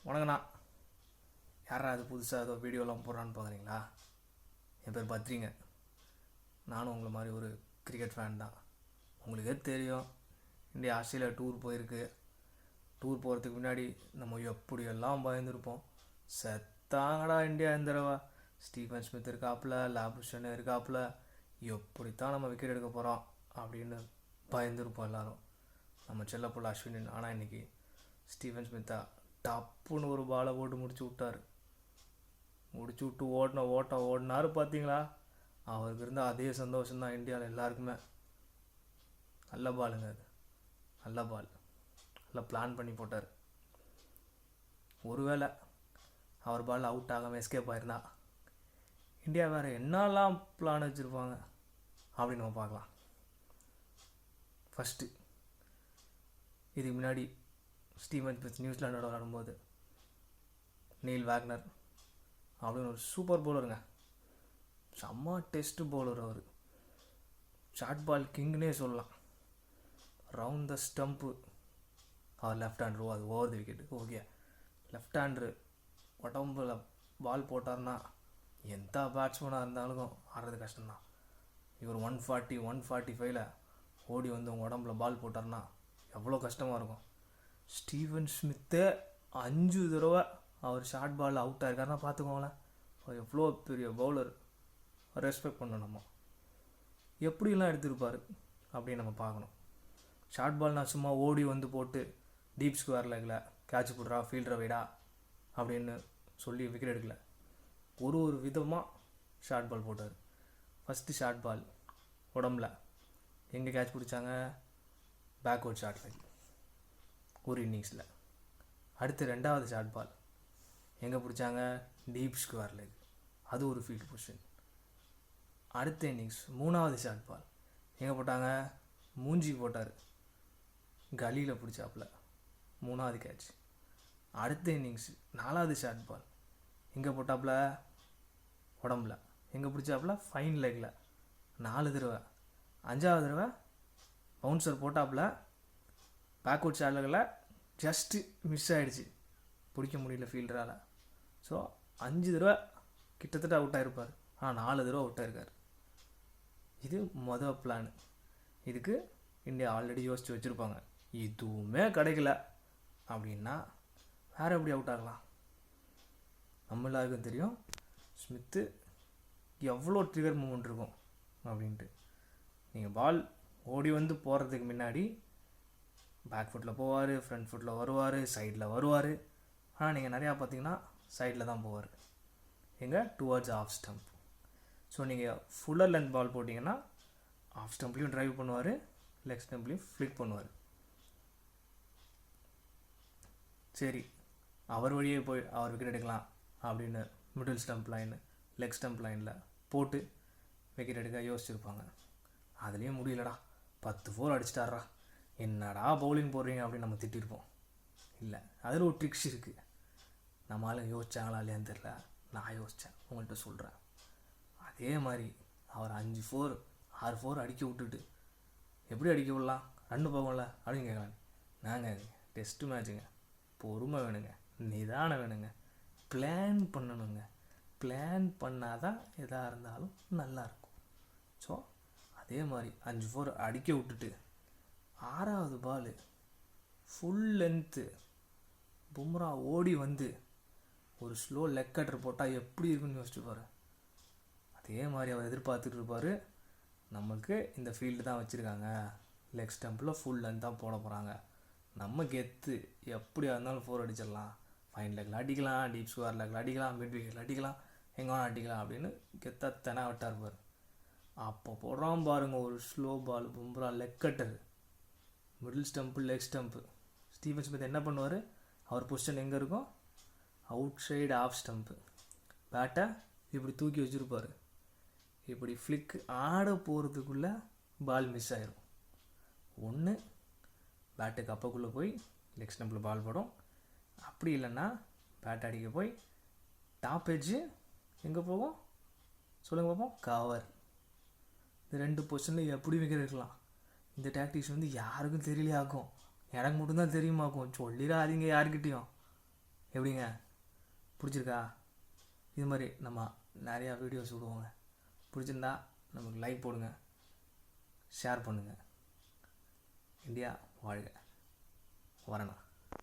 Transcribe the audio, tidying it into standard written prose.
வணக்கண்ணா. யாரா அது புதுசாக ஏதோ வீடியோலாம் போடுறான்னு பார்க்குறீங்களா? என் பேர் பத்ரிங்க. நானும் உங்களை மாதிரி ஒரு கிரிக்கெட் ஃபேன் தான். உங்களுக்கே தெரியும், இந்தியா ஆஸ்திரேலியா டூர் போயிருக்கு. டூர் போகிறதுக்கு முன்னாடி நம்ம எப்படியெல்லாம் பயந்துருப்போம். செத்தாங்கடா இந்தியா இந்த தடவை, ஸ்டீஃபன் ஸ்மித் இருக்காப்புல, லாபுஷன் இருக்காப்புல, எப்படித்தான் நம்ம விக்கெட் எடுக்க போகிறோம் அப்படின்னு பயந்துருப்போம் எல்லோரும். நம்ம செல்லப்புள்ள அஸ்வின் ஆனால் இன்றைக்கி ஸ்டீஃபன் ஸ்மித்தா டப்புன்னு ஒரு பாலை போட்டு முடிச்சு விட்டார். முடிச்சு விட்டு ஓடினார் பார்த்தீங்களா? அவருக்கு இருந்த அதே சந்தோஷம்தான் இந்தியாவில் எல்லாருக்குமே. நல்ல பாலுங்க அது, நல்ல பால், நல்லா பிளான் பண்ணி போட்டார். ஒருவேளை அவர் பால் அவுட் ஆகாமல் எஸ்கேப் ஆயிருந்தா இந்தியா வேறு என்னெல்லாம் பிளான் வச்சுருப்பாங்க அப்படின்னு நம்ம பார்க்கலாம். ஃபஸ்ட்டு, இதுக்கு முன்னாடி ஸ்டீவன் ஸ்மித் நியூசிலாண்டோட விளாடும்போது நீல் வேக்னர் அப்படின்னு ஒரு சூப்பர் பவுலருங்க, செம்ம டெஸ்ட் பவுலர் அவர். ஷார்ட் பால் கிங்னே சொல்லலாம். ரவுண்ட் த ஸ்டம்ப்பு, அவர் லெஃப்ட் ஹேண்ட்ரு, அது over the wicket. Okay, left hander உடம்புல பால் போட்டார்னா எந்த பேட்ஸ்மேனாக இருந்தாலும் ஆடுறது கஷ்டம்தான். இவர் 140 145 ஓடி வந்து உங்கள் உடம்புல பால் போட்டார்னா எவ்வளோ கஷ்டமாக இருக்கும். ஸ்டீவன் ஸ்மித்தே 5 தடவை அவர் ஷார்ட் பால் அவுட் ஆயிருக்காருன்னா பார்த்துக்கோங்களேன், எவ்வளோ பெரிய பவுலர். ரெஸ்பெக்ட் பண்ணணும். நம்ம எப்படிலாம் எடுத்துருப்பார் அப்படின்னு நம்ம பார்க்கணும். ஷார்ட் பால் நான் சும்மா ஓடி வந்து போட்டு டீப் ஸ்கொயர் லெக்கில் கேட்ச் போடுறா, ஃபீல்டரை வைடா அப்படின்னு சொல்லி விக்கெட் எடுக்கல. ஒரு விதமாக ஷார்ட் பால் போட்டார். ஃபஸ்ட்டு ஷார்ட் பால் உடம்புல எங்கே கேட்ச் பிடிச்சாங்க? பேக்வர்ட் ஷார்ட் லெக் ஒரு இன்னிங்ஸில். அடுத்து ரெண்டாவது ஷார்ட் பால் எங்கே பிடிச்சாங்க? டீப் ஸ்கொயர் லெக், அது ஒரு ஃபீல்ட் பொசிஷன். அடுத்த இன்னிங்ஸ் மூணாவது ஷார்ட் பால் எங்கே போட்டாங்க? மூஞ்சி போட்டார், கலியில் பிடிச்சாப்புல, மூணாவது கேட்ச். அடுத்த இன்னிங்ஸ் நாலாவது ஷார்ட் பால் எங்கே போட்டாப்புல? உடம்புல எங்கே பிடிச்சாப்புல? ஃபைன் லெக்கில் 4 தடவை. 5ஆவது தடவை பவுன்சர் போட்டாப்புல, பேக்வர்ட் ஷார்ட் லெக்கில் ஜஸ்ட்டு மிஸ் ஆகிடுச்சு, பிடிக்க முடியல ஃபீல்டரால். ஸோ 5 தடவை கிட்டத்தட்ட அவுட் ஆகிருப்பார், ஆனால் 4 தடவை அவுட் ஆகிருக்கார். இது மொதல் பிளான். இதுக்கு இந்தியா ஆல்ரெடி யோசித்து வச்சுருப்பாங்க. இதுவுமே கிடைக்கல அப்படின்னா வேறு எப்படி அவுட் ஆகலாம்? நம்ம எல்லாருக்கும் தெரியும் ஸ்மித்து எவ்வளோ ட்ரிகர் மூமெண்ட் இருக்கும் அப்படின்ட்டு. நீங்கள் பால் ஓடி வந்து போகிறதுக்கு முன்னாடி பேக் ஃபுட்டில் போவார், ஃப்ரண்ட் ஃபுட்டில் வருவார், சைடில் வருவார். ஆனால் நீங்கள் நிறையா பார்த்தீங்கன்னா சைடில் தான் போவார். எங்கே? Towards of stump. ஸோ நீங்கள் ஃபுல்லர் லென்த் பால் போட்டிங்கன்னா ஆஃப் ஸ்டம்ப்லேயும் ட்ரைவ் பண்ணுவார், லெக் ஸ்டம்ப்லேயும் ஃப்ளிக் பண்ணுவார். சரி, அவர் வழியே போய் அவர் விக்கெட் எடுக்கலாம் அப்படின்னு middle stump line, leg stump லைனில் போட்டு விக்கெட் எடுக்க யோசிச்சுருப்பாங்க. அதுலேயும் முடியலடா, 10 4 அடிச்சிட்டாரா, என்னடா பவுலிங் போடுறீங்க அப்படின்னு நம்ம திட்டிருப்போம். இல்லை, அதில் ஒரு ட்ரிக்ஸ் இருக்குது. நம்மளால யோசிச்சாங்களா இல்லையான்னு தெரில, நான் யோசித்தேன், உங்கள்கிட்ட சொல்கிறேன். அதே மாதிரி அவர் 5 4 6 4 அடிக்க விட்டுட்டு எப்படி அடிக்க விடலாம்? ரன்னு போகல அப்படின்னு கேட்கலாம். நாங்கள் டெஸ்ட்டு மேட்சுங்க, பொறுமை வேணுங்க, நிதானம் வேணுங்க, பிளான் பண்ணணுங்க. பிளான் பண்ணால் தான் எதாக இருந்தாலும் நல்லாயிருக்கும். ஸோ அதே மாதிரி 5 4 அடிக்க விட்டுட்டு 6ஆவது பால் ஃபுல் லென்த்து பும்ரா ஓடி வந்து ஒரு ஸ்லோ லெக் கட்டர் போட்டால் எப்படி இருக்குன்னு யோசிச்சுப்பார். அதே மாதிரி அவர் எதிர்பார்த்துட்டு இருப்பார், நம்மளுக்கு இந்த ஃபீல்டு தான் வச்சுருக்காங்க, லெக் ஸ்டம்பில் ஃபுல் லென்த் தான் போட போகிறாங்க, நம்ம கெத்து எப்படியா இருந்தாலும் 4 அடிச்சிடலாம், ஃபைன் லெக்கில் அடிக்கலாம், டீப் ஸ்கொயர் லெக்கில் அடிக்கலாம், மிட் விக்கெட்டில் அடிக்கலாம், எங்கே வேணால் அடிக்கலாம் அப்படின்னு கெத்தனை விட்டா இருப்பார். அப்போ போடுறான் பாருங்கள் ஒரு slow ball, Bumrah leg cutter, middle stump, leg stump. Steven Smith என்ன பண்ணுவார்? அவர் பொசிஷன் எங்கே இருக்கும்? Outside off stump. பேட்டை இப்படி தூக்கி வச்சுருப்பார். இப்படி ஃப்ளிக் ஆட போகிறதுக்குள்ளே பால் மிஸ் ஆகிரும். ஒன்று பேட்டுக்கு அப்போக்குள்ளே போய் லெக் ஸ்டம்பில் பால் படும், அப்படி இல்லைன்னா பேட் அடிக்க போய் டாப் எட்ஜு எங்கே போகும் சொல்லுங்கள் பார்ப்போம்? கவர். இந்த 2 பொசிஷனில் எப்படி விக்கெட் இருக்கலாம்? இந்த டாக்டிக்ஸ் வந்து யாருக்கும் தெரியலையாக்கும், எனக்கு மட்டும்தான் தெரியுமாக்கும். சொல்லிடாதீங்க யாருக்கிட்டையும். எப்படிங்க, பிடிச்சிருக்கா? இது மாதிரி நம்ம நிறையா வீடியோஸ் விடுவோங்க. பிடிச்சிருந்தா நமக்கு லைக் போடுங்க, ஷேர் பண்ணுங்கள். இந்தியா வாழ்க. வரேண்ணா.